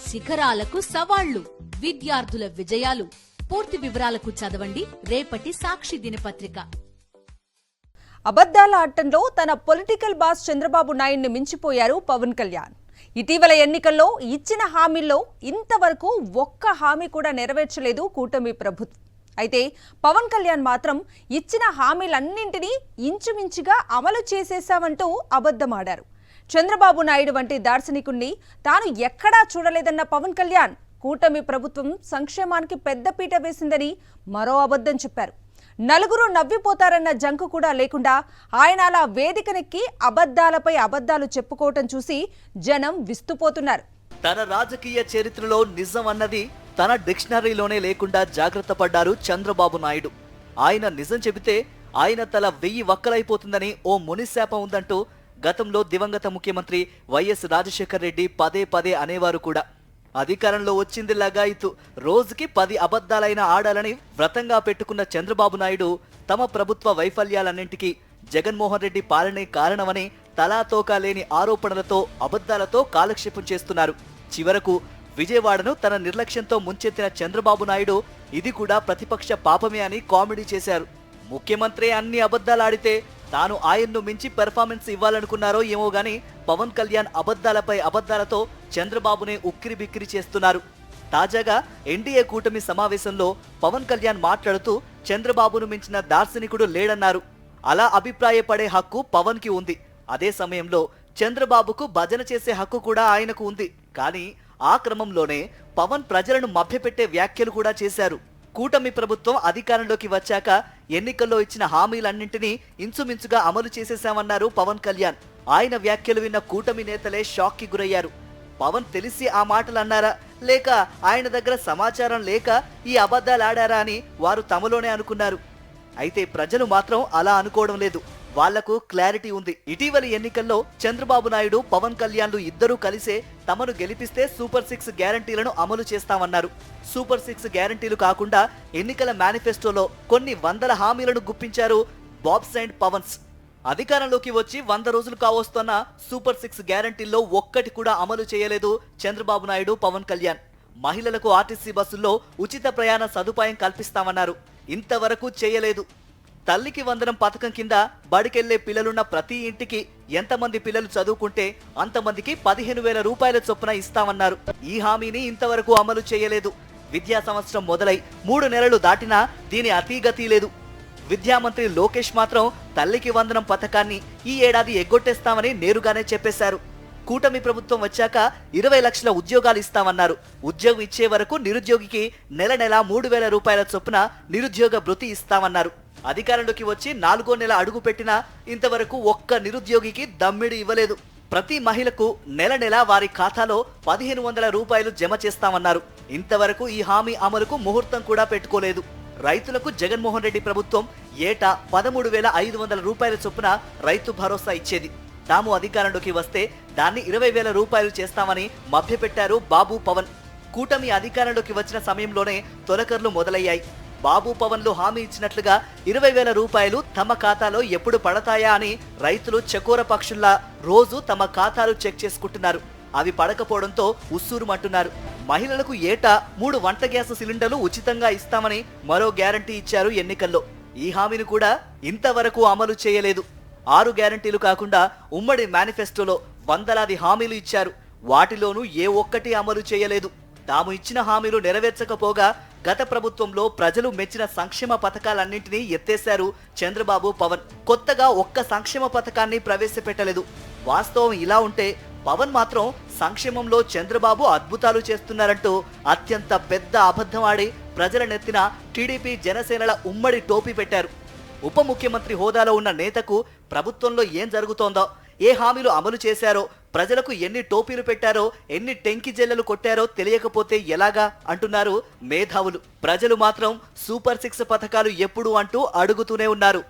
శిఖరాలకు సవాళ్లు, విద్యార్థుల విజయాలు. పూర్తి వివరాలకు చదవండి రేపటి సాక్షి దినపత్రిక. అబద్దాల ఆటంలో తన పొలిటికల్ బాస్ చంద్రబాబు నాయుడిని మించిపోయారు పవన్ కళ్యాణ్. ఇటీవల ఎన్నికల్లో ఇచ్చిన హామీల్లో ఇంతవరకు ఒక్క హామీ కూడా నెరవేర్చలేదు కూటమి ప్రభుత్వం. అయితే పవన్ కళ్యాణ్ మాత్రం ఇచ్చిన హామీలన్నింటినీ ఇంచుమించుగా అమలు చేసేశామంటూ అబద్ధమాడారు. చంద్రబాబు నాయుడు వంటి దార్శనికుణ్ణి తాను ఎక్కడా చూడలేదన్న పవన్ కళ్యాణ్ కూటమి ప్రభుత్వం సంక్షేమానికి పెద్దపీట వేసిందని మరో అబద్ధం చెప్పారు. నలుగురు నవ్విపోతారన్న జంకు కూడా లేకుండా ఆయన అలా వేదికనెక్కి అబద్దాలపై అబద్దాలు చెప్పుకోవటం చూసి జనం విస్తుపోతున్నారు. తన రాజకీయ చరిత్రలో నిజం అన్నది తన డిక్షనరీలోనే లేకుండా జాగ్రత్త పడ్డారు చంద్రబాబు నాయుడు. ఆయన నిజం చెబితే ఆయన తల 1000 వక్కలైపోతుందని ఓ మునిశాపం ఉందంటూ గతంలో దివంగత ముఖ్యమంత్రి వైఎస్ రాజశేఖర్ రెడ్డి పదే పదే అనేవారు కూడా. అధికారంలో వచ్చింది లగాయితు, రోజుకి 10 అబద్దాలైనా ఆడాలని వ్రతంగా పెట్టుకున్న చంద్రబాబు నాయుడు తమ ప్రభుత్వ వైఫల్యాలన్నింటికీ జగన్మోహన్ రెడ్డి పాలనే కారణమని తలాతోకా లేని ఆరోపణలతో అబద్దాలతో కాలక్షేపం చేస్తున్నారు. చివరకు విజయవాడను తన నిర్లక్ష్యంతో ముంచెత్తిన చంద్రబాబు నాయుడు ఇది కూడా ప్రతిపక్ష పాపమే అని కామెడీ చేశారు. ముఖ్యమంత్రి అన్ని అబద్దాలాడితే తాను ఆయన్ను మించి పెర్ఫార్మెన్స్ ఇవ్వాలనుకున్నారో ఏమో గాని పవన్ కళ్యాణ్ అబద్దాలపై అబద్దాలతో చంద్రబాబునే ఉక్కిరి బిక్కిరి చేస్తున్నారు. తాజాగా ఎన్డీఏ కూటమి సమావేశంలో పవన్ కళ్యాణ్ మాట్లాడుతూ చంద్రబాబును మించిన దార్శనికుడు లేడన్నారు. అలా అభిప్రాయపడే హక్కు పవన్ కి ఉంది. అదే సమయంలో చంద్రబాబుకు భజన చేసే హక్కు కూడా ఆయనకు ఉంది. కానీ ఆ క్రమంలోనే పవన్ ప్రజలను మభ్యపెట్టే వ్యాఖ్యలు కూడా చేశారు. కూటమి ప్రభుత్వం అధికారంలోకి వచ్చాక ఎన్నికల్లో ఇచ్చిన హామీలన్నింటినీ ఇంచుమించుగా అమలు చేసేశామన్నారు పవన్ కళ్యాణ్. ఆయన వ్యాఖ్యలు విన్న కూటమి నేతలే షాక్ కి గురయ్యారు. పవన్ తెలిసి ఆ మాటలు అన్నారా, లేక ఆయన దగ్గర సమాచారం లేక ఈ అబద్ధాలు ఆడారా అని వారు తమలోనే అనుకున్నారు. అయితే ప్రజలు మాత్రం అలా అనుకోవడం లేదు. వాళ్లకు క్లారిటీ ఉంది. ఇటీవలి ఎన్నికల్లో చంద్రబాబు నాయుడు పవన్ కళ్యాణ్లు ఇద్దరూ కలిసే తమను గెలిపిస్తే సూపర్ 6 గ్యారంటీలను అమలు చేస్తామన్నారు. సూపర్ 6 గ్యారంటీలు కాకుండా ఎన్నికల మేనిఫెస్టోలో కొన్ని వందల హామీలను గుప్పించారు బాబ్స్ అండ్ పవన్స్. అధికారంలోకి వచ్చి 100 రోజులు కావస్తున్న సూపర్ 6 గ్యారంటీల్లో ఒక్కటి కూడా అమలు చేయలేదు చంద్రబాబు నాయుడు పవన్ కళ్యాణ్. మహిళలకు ఆర్టీసీ బస్సుల్లో ఉచిత ప్రయాణ సదుపాయం కల్పిస్తామన్నారు. ఇంతవరకు చేయలేదు. తల్లికి వందనం పథకం కింద బడికెళ్లే పిల్లలున్న ప్రతి ఇంటికి ఎంతమంది పిల్లలు చదువుకుంటే అంతమందికి 15,000 రూపాయల చొప్పున ఇస్తామన్నారు. ఈ హామీని ఇంతవరకు అమలు చేయలేదు. విద్యా సంవత్సరం మొదలై 3 నెలలు దాటినా దీని అతీగతి లేదు. విద్యామంత్రి లోకేష్ మాత్రం తల్లికి వందనం పథకాన్ని ఈ ఏడాది ఎగ్గొట్టేస్తామని నేరుగానే చెప్పేశారు. కూటమి ప్రభుత్వం వచ్చాక 20 లక్షల ఉద్యోగాలు ఇస్తామన్నారు. ఉద్యోగం ఇచ్చే వరకు నిరుద్యోగికి నెల 3,000 రూపాయల చొప్పున నిరుద్యోగ భృతి ఇస్తామన్నారు. అధికారంలోకి వచ్చి 4వ నెల అడుగు పెట్టినా ఇంతవరకు ఒక్క నిరుద్యోగికి దమ్మిడి ఇవ్వలేదు. ప్రతి మహిళకు నెల వారి ఖాతాలో 1,500 రూపాయలు జమ చేస్తామన్నారు. ఇంతవరకు ఈ హామీ అమలుకు ముహూర్తం కూడా పెట్టుకోలేదు. రైతులకు జగన్మోహన్ రెడ్డి ప్రభుత్వం ఏటా 13,500 రూపాయల చొప్పున రైతు భరోసా ఇచ్చేది. తాము అధికారంలోకి వస్తే దాన్ని 20,000 రూపాయలు చేస్తామని మభ్యపెట్టారు బాబు పవన్. కూటమి అధికారంలోకి వచ్చిన సమయంలోనే తొలకర్లు మొదలయ్యాయి. బాబు పవన్లు హామీ ఇచ్చినట్లుగా 20,000 రూపాయలు తమ ఖాతాలో ఎప్పుడు పడతాయా అని రైతులు చకోర పక్షుల్లా రోజు తమ ఖాతాలు చెక్ చేసుకుంటున్నారు. అవి పడకపోవడంతో ఉస్సూరుమంటున్నారు. మహిళలకు ఏటా 3 వంట గ్యాస్ సిలిండర్లు ఉచితంగా ఇస్తామని మరో గ్యారంటీ ఇచ్చారు ఎన్నికల్లో. ఈ హామీని కూడా ఇంతవరకు అమలు చేయలేదు. 6 గ్యారంటీలు కాకుండా ఉమ్మడి మేనిఫెస్టోలో వందలాది హామీలు ఇచ్చారు. వాటిలోనూ ఏ ఒక్కటి అమలు చేయలేదు. తాము ఇచ్చిన హామీలు నెరవేర్చకపోగా గత ప్రభుత్వంలో ప్రజలు మెచ్చిన సంక్షేమ పథకాలన్నింటినీ ఎత్తేశారు చంద్రబాబు పవన్. కొత్తగా ఒక్క సంక్షేమ పథకాన్ని ప్రవేశపెట్టలేదు. వాస్తవం ఇలా ఉంటే పవన్ మాత్రం సంక్షేమంలో చంద్రబాబు అద్భుతాలు చేస్తున్నారంటూ అత్యంత పెద్ద అబద్ధం ఆడి ప్రజల నెత్తిన టీడీపీ జనసేనల ఉమ్మడి టోపీ పెట్టారు. ఉప ముఖ్యమంత్రి హోదాలో ఉన్న నేతకు ప్రభుత్వంలో ఏం జరుగుతోందో, ఏ హామీలు అమలు చేశారో, ప్రజలకు ఎన్ని టోపీలు పెట్టారో, ఎన్ని టెంకి జల్లలు కొట్టారో తెలియకపోతే ఎలాగా అంటున్నారు మేధావులు. ప్రజలు మాత్రం సూపర్ 6 పథకాలు ఎప్పుడు అంటూ అడుగుతూనే ఉన్నారు.